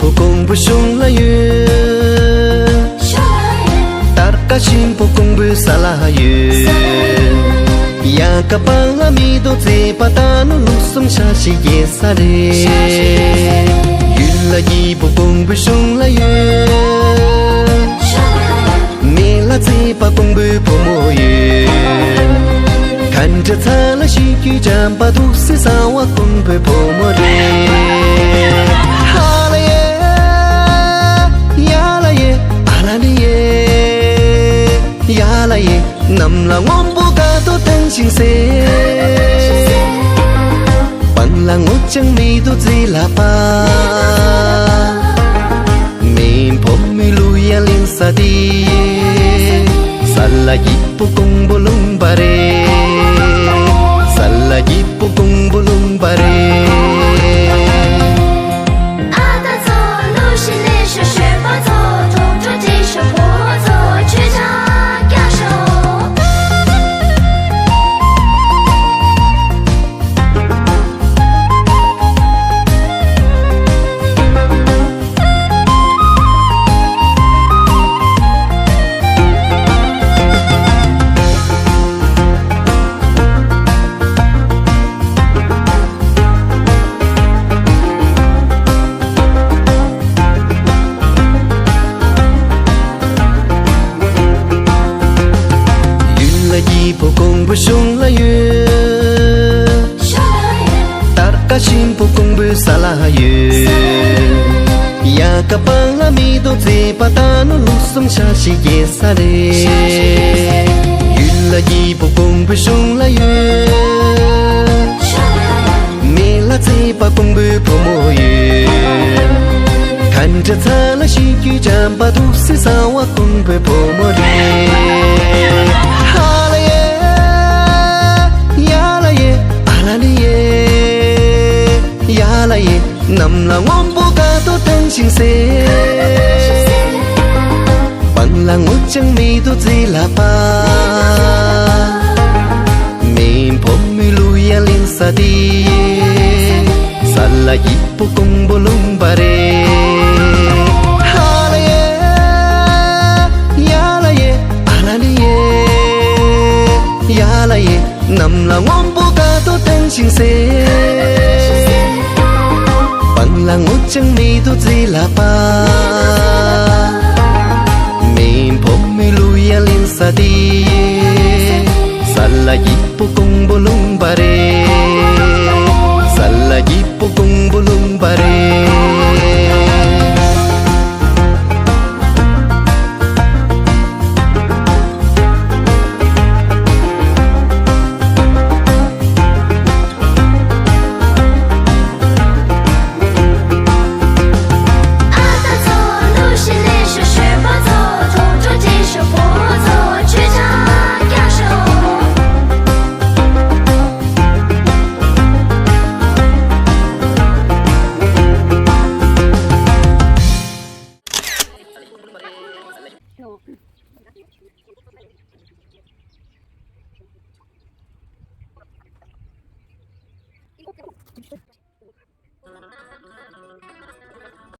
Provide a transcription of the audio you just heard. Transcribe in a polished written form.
不公不凶了月，大家心不公不撒拉月，呀个巴拉米都在把大努鲁松下西耶萨嘞，云了一不公不凶了月，没了在把公不破莫月，看着擦了西雨战把都是撒瓦公不破莫嘞。nằm là ngón bố ca tốt thân xin xe bằng là ngốt chẳng mi tốt gì là ba mình phong mi lui ya lên sa đi sa la jipu kung bolong bare sa la jipu kung bolong bare不公不凶了月，大家心不公不撒拉月，呀个巴拉米都在把大努鲁松下西耶萨嘞，云了一不公不凶了月，没了在把公不破莫月，看着擦了西雨战把都是撒瓦公不破莫嘞。nằm là ngón bố ca tốt thân xin xe bằng là ngốt chẳng mi tốt gì là ba mình phong mi lui ya lên sa đi sa la jipu kung bolong bare ha la ye ya la ye ala li ye ya la ye nằm là ngón bố ca tốt thân xin xe là ngốt chẳng mi tốt gì là ba mình phong mi lui ya lên sa đi sa la jipu kung bolong bare sa la jipu kung bolong bare No.